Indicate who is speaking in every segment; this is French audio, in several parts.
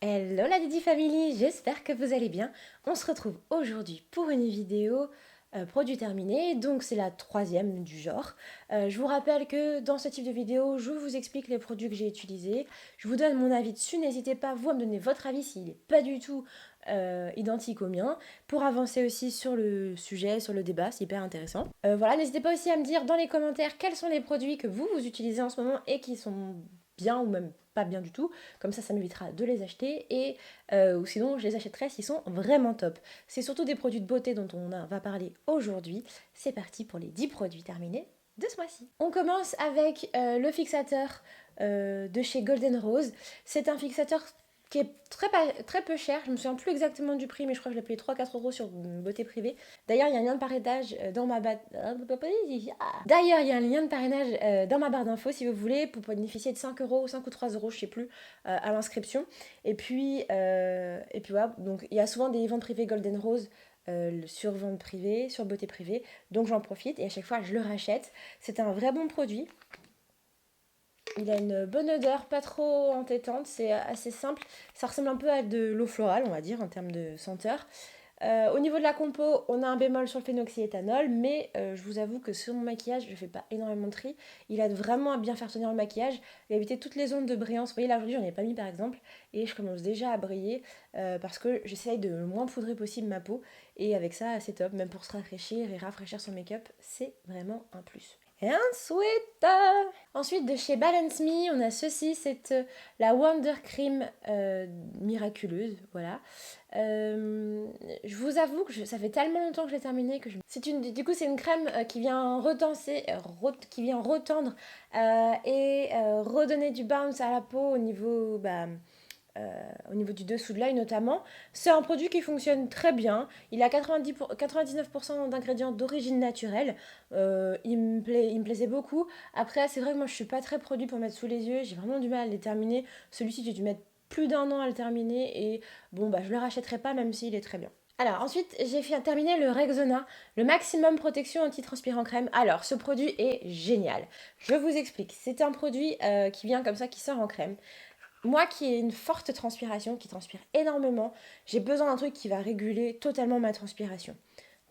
Speaker 1: Hello la Didi Family, j'espère que vous allez bien. On se retrouve aujourd'hui pour une vidéo produit terminé, donc c'est la troisième du genre. Je vous rappelle que dans ce type de vidéo, je vous explique les produits que j'ai utilisés, je vous donne mon avis dessus, n'hésitez pas vous à me donner votre avis s'il n'est pas du tout identique au mien, pour avancer aussi sur le sujet, sur le débat, c'est hyper intéressant. Voilà, n'hésitez pas aussi à me dire dans les commentaires quels sont les produits que vous utilisez en ce moment et qui sont bien ou même pas bien du tout, comme ça m'évitera de les acheter et ou sinon je les achèterai s'ils sont vraiment top. C'est surtout des produits de beauté dont on va parler aujourd'hui. C'est parti pour les 10 produits terminés de ce mois-ci. On commence avec le fixateur de chez Golden Rose. C'est un fixateur qui est très peu cher, je me souviens plus exactement du prix, mais je crois que je l'ai payé 3-4 € sur Beauté Privée. D'ailleurs, il y a un lien de parrainage dans ma D'ailleurs, il y a un lien de parrainage dans ma barre d'infos si vous voulez, pour bénéficier de 5 €, 5 ou 3 €, je sais plus, à l'inscription. Et puis voilà, donc il y a souvent des ventes privées Golden Rose sur vente privée, sur beauté privée, donc j'en profite et à chaque fois je le rachète. C'est un vrai bon produit. Il a une bonne odeur, pas trop entêtante, c'est assez simple. Ça ressemble un peu à de l'eau florale, on va dire, en termes de senteur. Au niveau de la compo, on a un bémol sur le phénoxyéthanol, mais je vous avoue que sur mon maquillage, je ne fais pas énormément de tri. Il aide vraiment à bien faire tenir le maquillage et éviter toutes les zones de brillance. Vous voyez, là aujourd'hui, j'en ai pas mis par exemple, et je commence déjà à briller parce que j'essaye de le moins poudrer possible ma peau. Et avec ça, c'est top, même pour se rafraîchir et rafraîchir son make-up, c'est vraiment un plus. Et ensuite, de chez Balance Me, on a ceci, c'est la Wonder Cream miraculeuse, voilà. Je vous avoue que ça fait tellement longtemps que je l'ai terminée que du coup c'est une crème qui vient qui vient retendre et redonner du bounce à la peau au niveau du dessous de l'œil notamment. C'est un produit qui fonctionne très bien. Il a 99% d'ingrédients d'origine naturelle. Il me plaisait beaucoup. Après, c'est vrai que moi, je suis pas très produit pour mettre sous les yeux. J'ai vraiment du mal à les terminer. Celui-ci, j'ai dû mettre plus d'1 an à le terminer. Et bon, bah, je le rachèterai pas, même s'il est très bien. Alors ensuite, j'ai terminé le Rexona, le maximum protection anti-transpirant crème. Alors, ce produit est génial. Je vous explique. C'est un produit qui vient comme ça, qui sort en crème. Moi qui ai une forte transpiration, qui transpire énormément, j'ai besoin d'un truc qui va réguler totalement ma transpiration.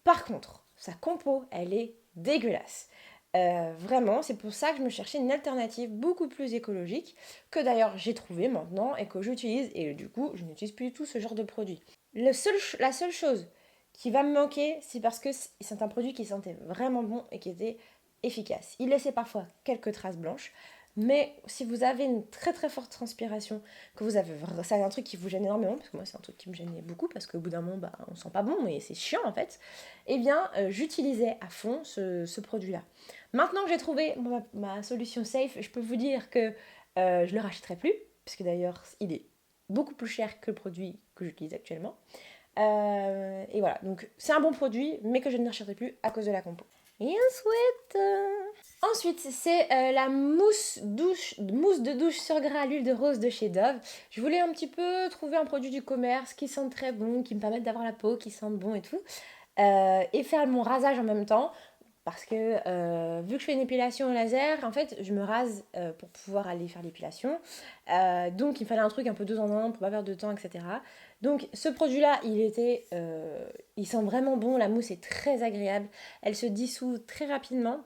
Speaker 1: Par contre, sa compo, elle est dégueulasse. Vraiment, c'est pour ça que je me cherchais une alternative beaucoup plus écologique, que d'ailleurs j'ai trouvé maintenant et que j'utilise, et du coup, je n'utilise plus du tout ce genre de produit. La seule chose qui va me manquer, c'est parce que c'est un produit qui sentait vraiment bon et qui était efficace. Il laissait parfois quelques traces blanches, mais si vous avez une très très forte transpiration, que vous avez, c'est un truc qui vous gêne énormément, parce que moi c'est un truc qui me gênait beaucoup, parce qu'au bout d'un moment, bah, on sent pas bon et c'est chiant en fait, eh bien j'utilisais à fond ce produit-là. Maintenant que j'ai trouvé ma solution safe, je peux vous dire que je le rachèterai plus, puisque d'ailleurs il est beaucoup plus cher que le produit que j'utilise actuellement. Et voilà, donc c'est un bon produit, mais que je ne rachèterai plus à cause de la compo. Et ensuite, c'est la mousse de douche sur gras à l'huile de rose de chez Dove. Je voulais un petit peu trouver un produit du commerce qui sente très bon, qui me permette d'avoir la peau qui sente bon et tout. Et faire mon rasage en même temps. Parce que vu que je fais une épilation au laser, en fait, je me rase pour pouvoir aller faire l'épilation. Donc, il me fallait un truc un peu 2 en 1 pour pas perdre de temps, etc. Donc, ce produit-là, il sent vraiment bon. La mousse est très agréable. Elle se dissout très rapidement.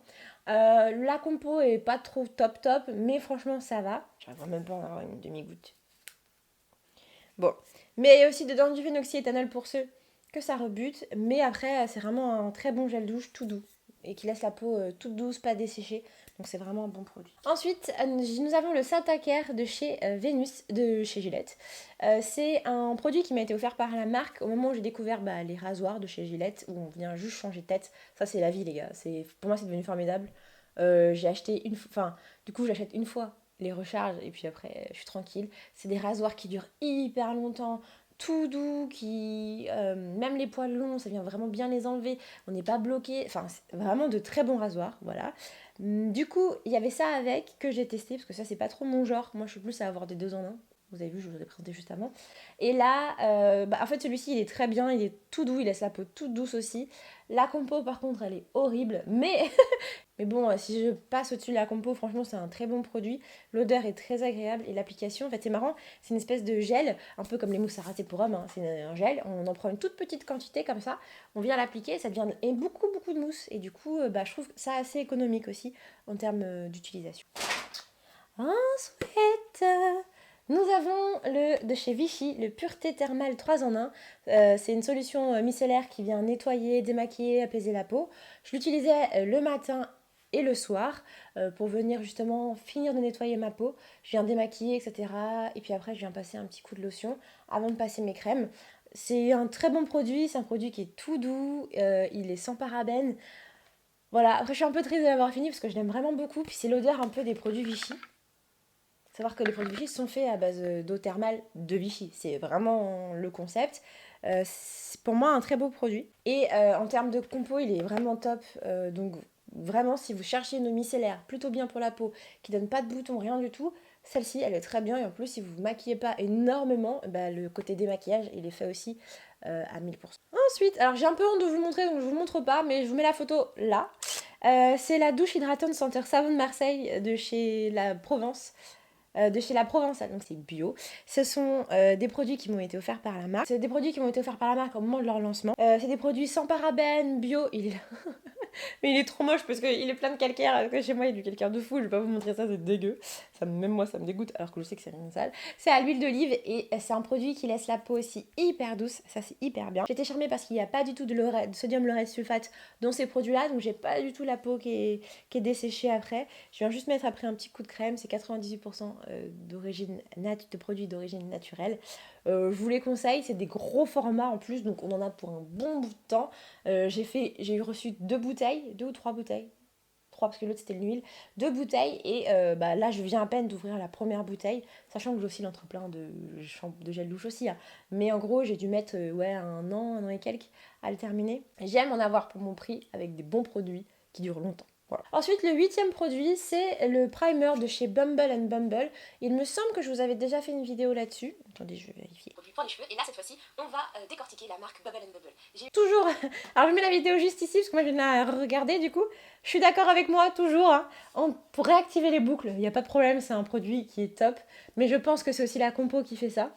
Speaker 1: La compo est pas trop top, mais franchement, ça va. J'arrive même pas à en avoir une demi-goutte. Bon. Mais il y a aussi dedans du phénoxyéthanol pour ceux que ça rebute. Mais après, c'est vraiment un très bon gel douche tout doux et qui laisse la peau toute douce, pas desséchée. Donc c'est vraiment un bon produit. Ensuite, nous avons le Syntacare de chez Vénus, de chez Gillette. C'est un produit qui m'a été offert par la marque au moment où j'ai découvert les rasoirs de chez Gillette, où on vient juste changer de tête. Ça c'est la vie les gars, pour moi c'est devenu formidable. J'ai acheté du coup j'achète une fois les recharges et puis après je suis tranquille. C'est des rasoirs qui durent hyper longtemps, tout doux, même les poils longs, ça vient vraiment bien les enlever. On n'est pas bloqué. Enfin, c'est vraiment de très bons rasoirs, voilà. Du coup, il y avait ça avec que j'ai testé parce que ça c'est pas trop mon genre. Moi, je suis plus à avoir des 2 en 1. Vous avez vu, je vous l'ai présenté juste avant. Et là, en fait, celui-ci, il est très bien, il est tout doux, il laisse la peau toute douce aussi. La compo, par contre, elle est horrible, mais mais bon, si je passe au-dessus de la compo, franchement, c'est un très bon produit. L'odeur est très agréable et l'application, en fait, c'est marrant, c'est une espèce de gel, un peu comme les mousses à raser pour hommes, hein. C'est un gel, on en prend une toute petite quantité comme ça, on vient l'appliquer, ça devient et beaucoup, beaucoup de mousse. Et du coup, je trouve ça assez économique aussi en termes d'utilisation. Ensuite, nous avons le de chez Vichy, le Pureté Thermale 3 en 1. C'est une solution micellaire qui vient nettoyer, démaquiller, apaiser la peau. Je l'utilisais le matin et le soir pour venir justement finir de nettoyer ma peau. Je viens démaquiller, etc. Et puis après, je viens passer un petit coup de lotion avant de passer mes crèmes. C'est un très bon produit, c'est un produit qui est tout doux, il est sans parabènes. Voilà, après je suis un peu triste de l'avoir fini parce que je l'aime vraiment beaucoup. Puis c'est l'odeur un peu des produits Vichy. Savoir que les produits Vichy sont faits à base d'eau thermale de Vichy. C'est vraiment le concept. C'est pour moi un très beau produit. Et en termes de compo, il est vraiment top. Donc vraiment, si vous cherchez une eau micellaire plutôt bien pour la peau, qui donne pas de boutons, rien du tout, celle-ci, elle est très bien. Et en plus, si vous ne vous maquillez pas énormément, le côté démaquillage, il est fait aussi à 1000%. Ensuite, alors j'ai un peu honte de vous le montrer, donc je vous le montre pas, mais je vous mets la photo là. C'est la douche hydratante senteur savon de Marseille de chez La Provence. De chez La Provençale, donc c'est bio. Ce sont des produits qui m'ont été offerts par la marque. C'est des produits qui m'ont été offerts par la marque au moment de leur lancement. C'est des produits sans parabènes, bio. Mais il est trop moche parce qu'il est plein de calcaire. Alors que chez moi, il y a du calcaire de fou. Je vais pas vous montrer ça, c'est dégueu. Même moi, ça me dégoûte alors que je sais que c'est rien de sale. C'est à l'huile d'olive et c'est un produit qui laisse la peau aussi hyper douce. Ça, c'est hyper bien. J'étais charmée parce qu'il n'y a pas du tout de sodium lauryl sulfate dans ces produits-là. Donc, j'ai pas du tout la peau qui est desséchée après. Je viens juste mettre après un petit coup de crème. C'est 98% de produits d'origine naturelle. Je vous les conseille. C'est des gros formats en plus. Donc, on en a pour un bon bout de temps. J'ai reçu 2 bouteilles, 2 ou 3 bouteilles. 3 parce que l'autre c'était de l'huile, 2 bouteilles et là je viens à peine d'ouvrir la première bouteille, sachant que j'oscille entre plein de gel douche aussi, hein. Mais en gros j'ai dû mettre un an et quelques à le terminer. J'aime en avoir pour mon prix avec des bons produits qui durent longtemps. Voilà. Ensuite, le 8e produit, c'est le primer de chez Bumble Bumble. Il me semble que je vous avais déjà fait une vidéo là-dessus. Attendez, je vais vérifier. Produit pour les cheveux. Et là, cette fois-ci, on va décortiquer la marque Bumble Bumble. J'ai toujours... Alors, je mets la vidéo juste ici, parce que moi, je viens de la regarder, du coup. Je suis d'accord avec moi, toujours. Hein. Pour réactiver les boucles, il n'y a pas de problème, c'est un produit qui est top. Mais je pense que c'est aussi la compo qui fait ça.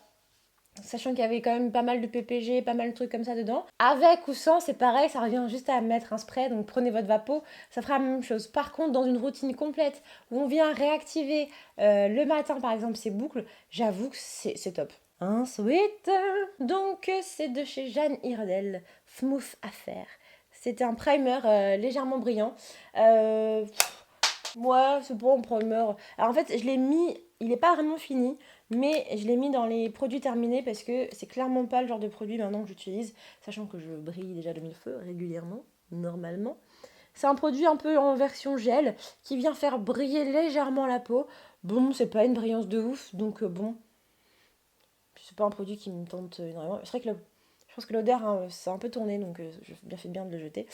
Speaker 1: Sachant qu'il y avait quand même pas mal de PPG, pas mal de trucs comme ça dedans. Avec ou sans, c'est pareil, ça revient juste à mettre un spray, donc prenez votre vapeau, ça fera la même chose. Par contre, dans une routine complète où on vient réactiver le matin par exemple ces boucles, j'avoue que c'est top. Ensuite, donc c'est de chez Jeanne Iredel, Smooth Affair. C'était un primer légèrement brillant. Moi, c'est bon, primer. Alors en fait, je l'ai mis, il n'est pas vraiment fini, mais je l'ai mis dans les produits terminés parce que c'est clairement pas le genre de produit maintenant que j'utilise, sachant que je brille déjà de mille feux régulièrement, normalement. C'est un produit un peu en version gel qui vient faire briller légèrement la peau. Bon, c'est pas une brillance de ouf, donc bon, c'est pas un produit qui me tente énormément. C'est vrai que je pense que l'odeur, hein, c'est un peu tourné, donc j'ai bien fait bien de le jeter.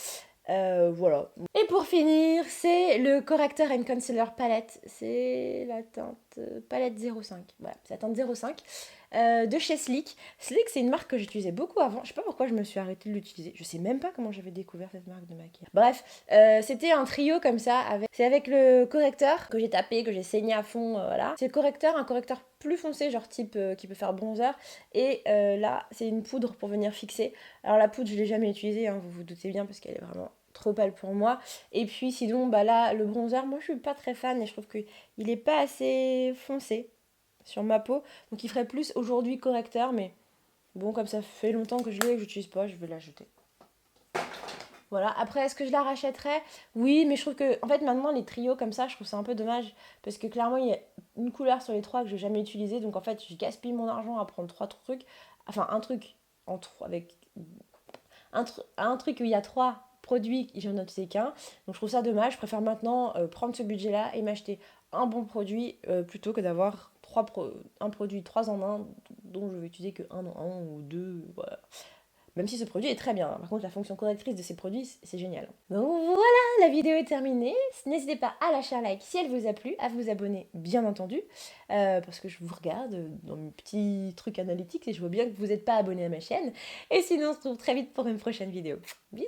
Speaker 1: Voilà. Et pour finir, c'est le correcteur and concealer palette. C'est la teinte palette 05. Voilà, c'est la teinte 05 de chez Sleek. Sleek, c'est une marque que j'utilisais beaucoup avant. Je sais pas pourquoi je me suis arrêtée de l'utiliser. Je sais même pas comment j'avais découvert cette marque de maquillage. Bref, c'était un trio comme ça. C'est avec le correcteur que j'ai tapé, que j'ai saigné à fond. Voilà. C'est un correcteur plus foncé, genre type qui peut faire bronzer. Et là, c'est une poudre pour venir fixer. Alors la poudre, je l'ai jamais utilisée, hein, vous vous doutez bien, parce qu'elle est vraiment trop pâle pour moi. Et puis sinon, là, le bronzer, moi je suis pas très fan et je trouve qu'il est pas assez foncé sur ma peau. Donc il ferait plus aujourd'hui correcteur, mais bon, comme ça fait longtemps que je l'ai et que j'utilise pas, je vais l'ajouter. Voilà, après est-ce que je la rachèterais? Oui, mais je trouve que, en fait, maintenant les trios comme ça, je trouve ça un peu dommage parce que clairement il y a une couleur sur les 3 que j'ai jamais utilisée, donc en fait je gaspille mon argent à prendre 3 trucs, enfin un truc avec un truc où il y a 3 produits, j'en ai utilisé qu'un, donc je trouve ça dommage. Je préfère maintenant prendre ce budget-là et m'acheter un bon produit plutôt que d'avoir un produit 3 en 1 dont je vais utiliser que 1 en 1 ou 2, voilà. Même si ce produit est très bien. Par contre, la fonction correctrice de ces produits, c'est génial. Donc voilà, la vidéo est terminée. N'hésitez pas à lâcher un like si elle vous a plu, à vous abonner, bien entendu, parce que je vous regarde dans mes petits trucs analytiques et je vois bien que vous n'êtes pas abonné à ma chaîne. Et sinon, on se retrouve très vite pour une prochaine vidéo. Bisous!